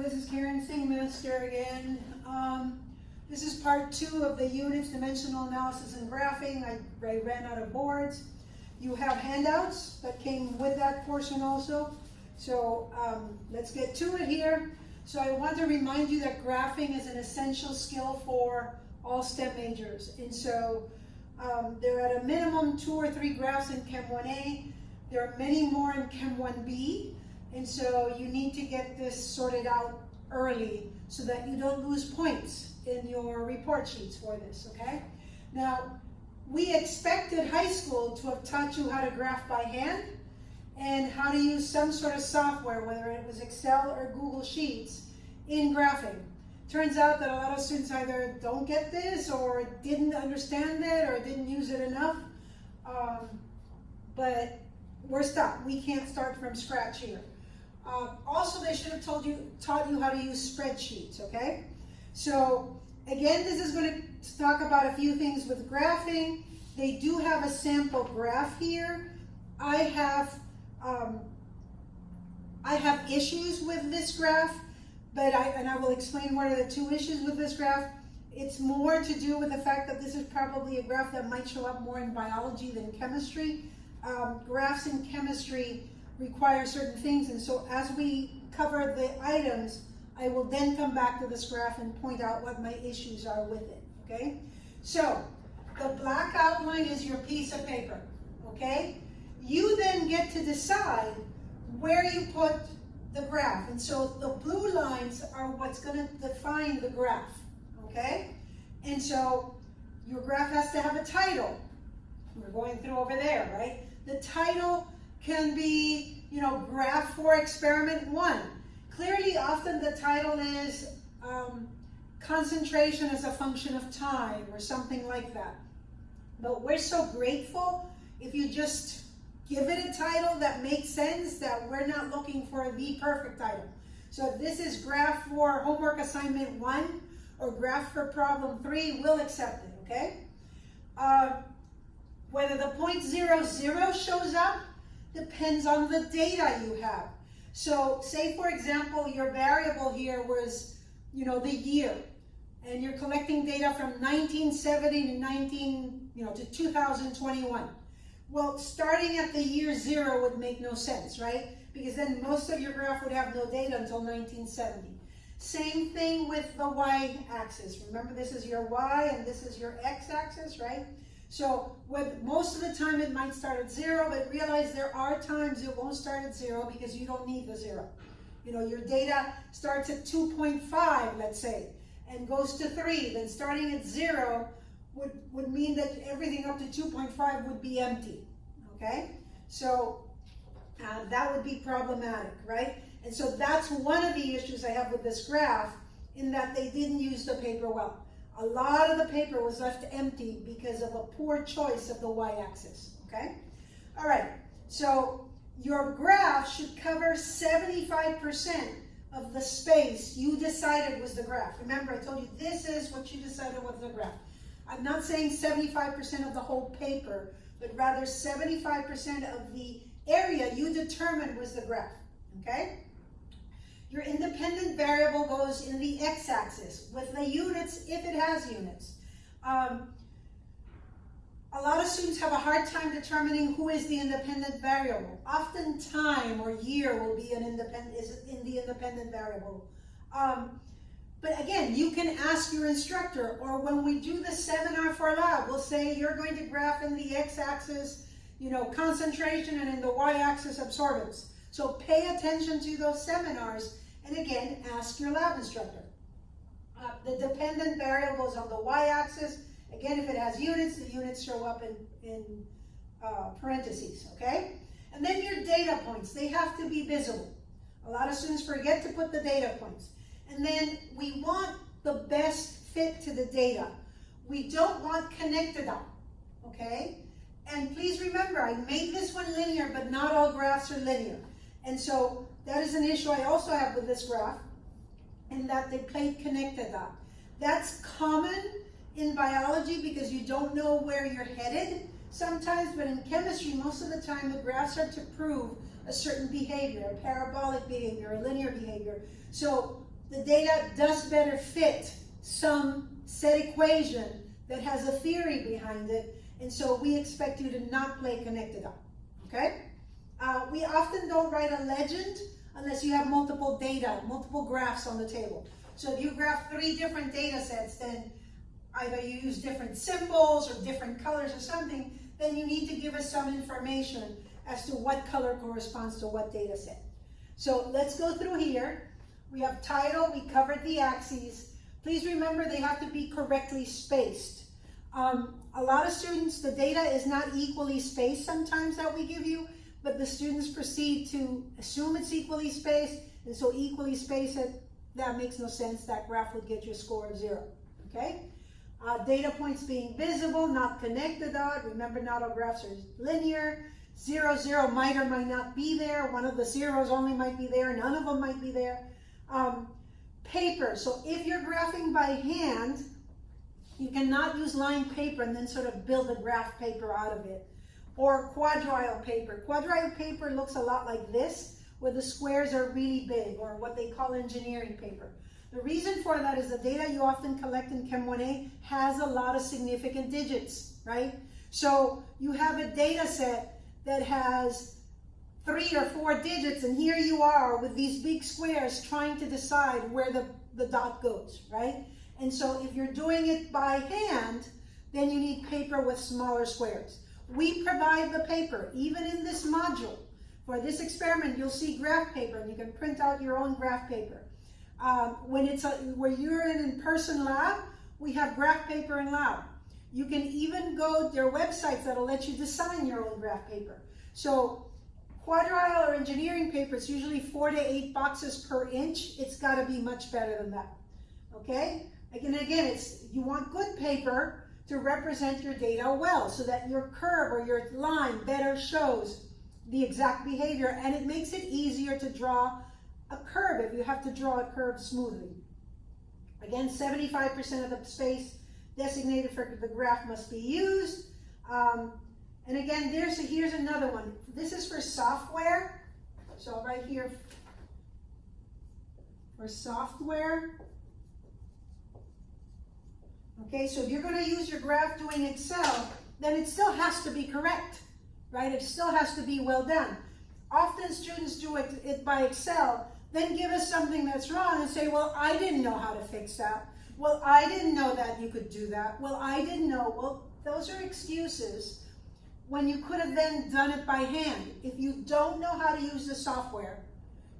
this is Karen Singmaster again. This is part 2 of the units, dimensional analysis and graphing. I ran out of boards. You have handouts that came with that portion also. So let's get to it here. So I want to remind you that graphing is an essential skill for all STEM majors. And so there are at a minimum 2 or 3 graphs in Chem 1A. There are many more in Chem 1B. And so you need to get this sorted out early so that you don't lose points in your report sheets for this, okay? Now, we expected high school to have taught you how to graph by hand and how to use some sort of software, whether it was Excel or Google Sheets, in graphing. Turns out that a lot of students either don't get this or didn't understand it or didn't use it enough, but we're stuck. We can't start from scratch here. Also, they should have taught you how to use spreadsheets, okay? So, again, this is going to talk about a few things with graphing. They do have a sample graph here. I have issues with this graph, but I will explain what are the 2 issues with this graph. It's more to do with the fact that this is probably a graph that might show up more in biology than chemistry. Graphs in chemistry require certain things, and so as we cover the items, I will then come back to this graph and point out what my issues are with it, okay? So, the black outline is your piece of paper, okay? You then get to decide where you put the graph, and so the blue lines are what's going to define the graph, okay? And so, your graph has to have a title. We're going through over there, right? The title can be, graph for experiment 1. Clearly, often the title is concentration as a function of time or something like that. But we're so grateful if you just give it a title that makes sense, that we're not looking for the perfect title. So if this is graph for homework assignment 1 or graph for problem 3, we'll accept it, okay? Whether the 0.00 shows up depends on the data you have. So say, for example, your variable here was, the year, and you're collecting data from 1970 to 2021. Well, starting at the year 0 would make no sense, right? Because then most of your graph would have no data until 1970. Same thing with the y-axis. Remember, this is your y and this is your x-axis, right? So most of the time it might start at 0, but realize there are times it won't start at 0 because you don't need the 0. Your data starts at 2.5, let's say, and goes to 3. Then starting at 0 would mean that everything up to 2.5 would be empty, okay? So that would be problematic, right? And so that's one of the issues I have with this graph, in that they didn't use the paper well. A lot of the paper was left empty because of a poor choice of the y-axis, okay? All right, so your graph should cover 75% of the space you decided was the graph. Remember, I told you this is what you decided was the graph. I'm not saying 75% of the whole paper, but rather 75% of the area you determined was the graph, okay? Your independent variable goes in the x-axis with the units, if it has units. A lot of students have a hard time determining who is the independent variable. Often time or year will be in the independent variable. But again, you can ask your instructor, or when we do the seminar for lab, we'll say you're going to graph in the x-axis, concentration, and in the y-axis absorbance. So pay attention to those seminars, and again, ask your lab instructor. The dependent variables on the y-axis, again, if it has units, the units show up in parentheses, okay? And then your data points, they have to be visible. A lot of students forget to put the data points. And then we want the best fit to the data. We don't want connected up, okay? And please remember, I made this one linear, but not all graphs are linear. And so that is an issue I also have with this graph, in that they played connected up. That's common in biology because you don't know where you're headed sometimes, but in chemistry, most of the time, the graphs are to prove a certain behavior, a parabolic behavior, a linear behavior. So the data does better fit some set equation that has a theory behind it, and so we expect you to not play connect the dot, okay? We often don't write a legend unless you have multiple data, multiple graphs on the table. So if you graph 3 different data sets, then either you use different symbols or different colors or something, then you need to give us some information as to what color corresponds to what data set. So let's go through here. We have title, we covered the axes. Please remember they have to be correctly spaced. A lot of students, the data is not equally spaced sometimes that we give you, but the students proceed to assume it's equally spaced, and so equally spaced, that makes no sense. That graph would get you a score of 0, okay? Data points being visible, not connect the dot. Remember, not all graphs are linear. 0, 0 might or might not be there. One of the zeros only might be there. None of them might be there. Paper. So if you're graphing by hand, you cannot use lined paper and then sort of build a graph paper out of it. Or quadrile paper. Quadrile paper looks a lot like this, where the squares are really big, or what they call engineering paper. The reason for that is the data you often collect in Chem 1A has a lot of significant digits, right? So you have a data set that has 3 or 4 digits, and here you are with these big squares trying to decide where the dot goes, right? And so if you're doing it by hand, then you need paper with smaller squares. We provide the paper, even in this module. For this experiment, you'll see graph paper, and you can print out your own graph paper. Where you're in an in-person lab, we have graph paper in lab. You can even go, there are websites that'll let you design your own graph paper. So quadrile or engineering paper, it's usually 4 to 8 boxes per inch. It's gotta be much better than that, okay? Again, you want good paper to represent your data well, so that your curve or your line better shows the exact behavior, and it makes it easier to draw a curve if you have to draw a curve smoothly. Again, 75% of the space designated for the graph must be used. And again, here's another one. This is for software. So right here, for software. Okay, so if you're going to use your graph doing Excel, then it still has to be correct, right? It still has to be well done. Often students do it by Excel, then give us something that's wrong and say, well, I didn't know how to fix that. Well, I didn't know that you could do that. Well, I didn't know. Well, those are excuses when you could have then done it by hand. If you don't know how to use the software,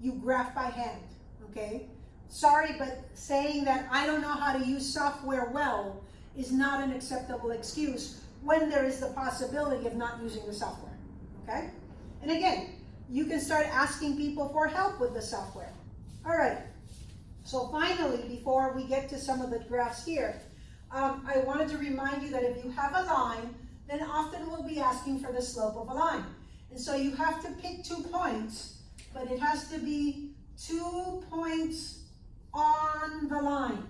you graph by hand, okay? Sorry, but saying that I don't know how to use software well is not an acceptable excuse when there is the possibility of not using the software, okay? And again, you can start asking people for help with the software. All right, so finally, before we get to some of the graphs here, I wanted to remind you that if you have a line, then often we'll be asking for the slope of a line. And so you have to pick 2 points, but it has to be 2 points on the line.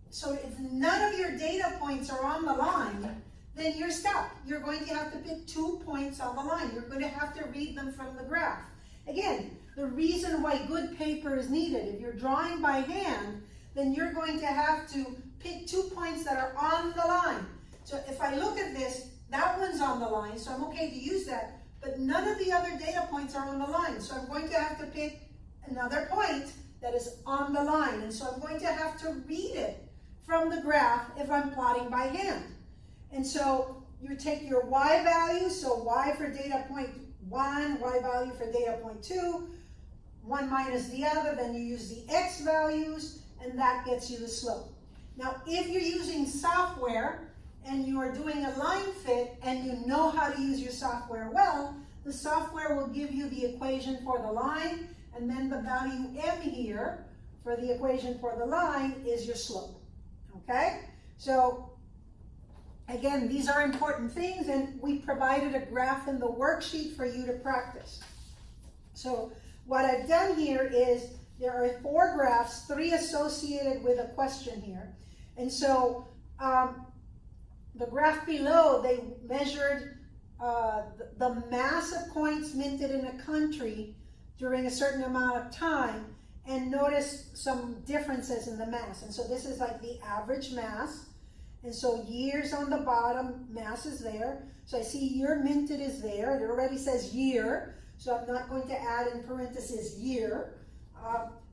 So if none of your data points are on the line, then you're stuck. You're going to have to pick 2 points on the line. You're going to have to read them from the graph. Again, the reason why good paper is needed, if you're drawing by hand, then you're going to have to pick 2 points that are on the line. So if I look at this, that one's on the line, so I'm okay to use that, but none of the other data points are on the line. So I'm going to have to pick another point that is on the line. And so I'm going to have to read it from the graph if I'm plotting by hand. And so you take your y value, so y for data point 1, y value for data point 2, one minus the other, then you use the x values, and that gets you the slope. Now, if you're using software and you are doing a line fit and you know how to use your software well, the software will give you the equation for the line, and then the value m here for the equation for the line is your slope, okay? So again, these are important things, and we provided a graph in the worksheet for you to practice. So what I've done here is there are 4 graphs, 3 associated with a question here. And so the graph below, they measured the mass of coins minted in a country during a certain amount of time, and notice some differences in the mass. And so this is like the average mass. And so years on the bottom, mass is there. So I see year minted is there. It already says year. So I'm not going to add in parentheses year.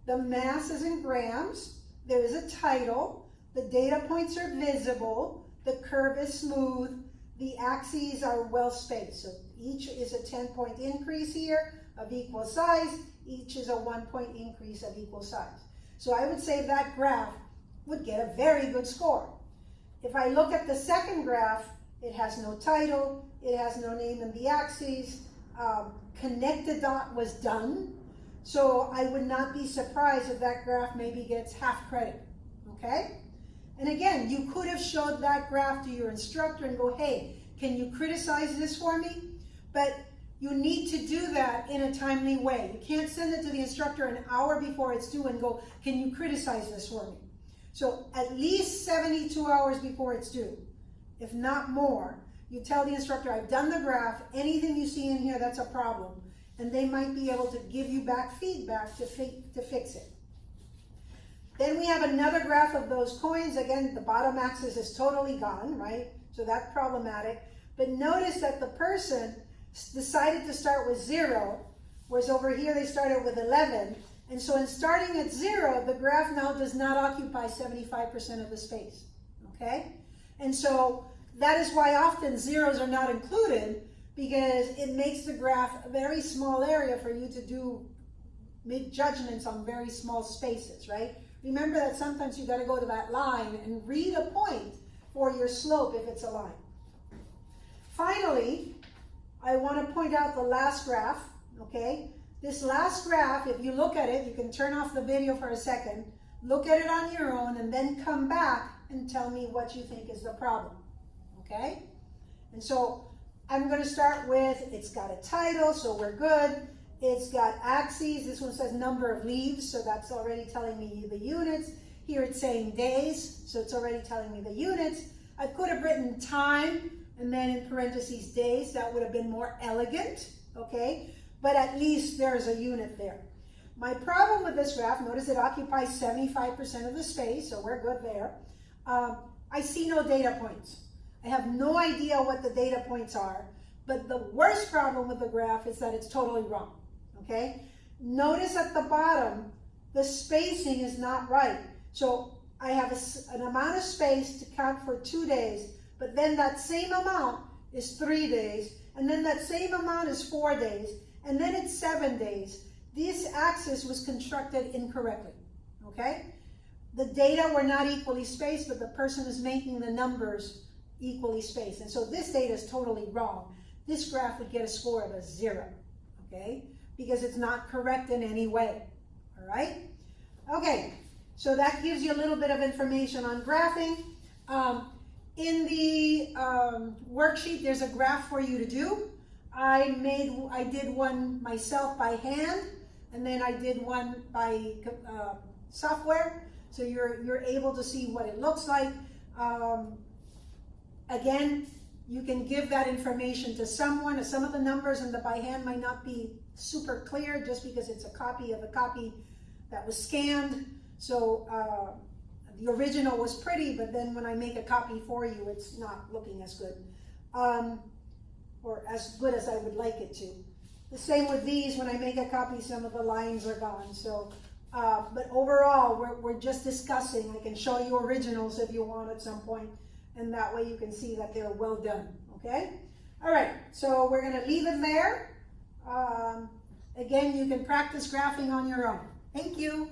The mass is in grams. There is a title. The data points are visible. The curve is smooth. The axes are well spaced. So each is a 10-point increase here of equal size. Each is a 1-point increase of equal size. So I would say that graph would get a very good score. If I look at the second graph, it has no title. It has no name in the axes. Connect the dot was done. So I would not be surprised if that graph maybe gets half credit, okay? And again, you could have showed that graph to your instructor and go, hey, can you criticize this for me? But you need to do that in a timely way. You can't send it to the instructor an hour before it's due and go, can you criticize this for me? So at least 72 hours before it's due, if not more, you tell the instructor, I've done the graph, anything you see in here that's a problem, and they might be able to give you back feedback to fix it. Then we have another graph of those coins. Again, the bottom axis is totally gone, right? So that's problematic. But notice that the person decided to start with 0, whereas over here they started with 11. And so in starting at 0, the graph now does not occupy 75% of the space, okay? And so that is why often zeros are not included, because it makes the graph a very small area for you to make judgments on very small spaces, right? Remember that sometimes you got to go to that line and read a point for your slope if it's a line. Finally, I want to point out the last graph, okay? This last graph, if you look at it, you can turn off the video for a second, look at it on your own, and then come back and tell me what you think is the problem, okay? And so I'm going to start with, it's got a title, so we're good. It's got axes. This one says number of leaves, so that's already telling me the units. Here it's saying days, so it's already telling me the units. I could have written time, and then in parentheses days. That would have been more elegant, okay? But at least there's a unit there. My problem with this graph, notice it occupies 75% of the space, so we're good there. I see no data points. I have no idea what the data points are, but the worst problem with the graph is that it's totally wrong, okay? Notice at the bottom, the spacing is not right. So I have an amount of space to count for 2 days, but then that same amount is 3 days, and then that same amount is 4 days, and then it's 7 days. This axis was constructed incorrectly, okay? The data were not equally spaced, but the person is making the numbers equally spaced. And so this data is totally wrong. This graph would get a score of a 0, okay? Because it's not correct in any way, all right? Okay, so that gives you a little bit of information on graphing. In the worksheet, there's a graph for you to do. I did one myself by hand, and then I did one by software, so you're able to see what it looks like. Again, you can give that information to someone. Some of the numbers in the by hand might not be super clear just because it's a copy of a copy that was scanned. So the original was pretty, but then when I make a copy for you, it's not looking as good. Or as good as I would like it to. The same with these. When I make a copy, some of the lines are gone. So, but overall, we're just discussing. I can show you originals if you want at some point, and that way you can see that they're well done, okay? All right, so we're gonna leave it there. Again, you can practice graphing on your own. Thank you.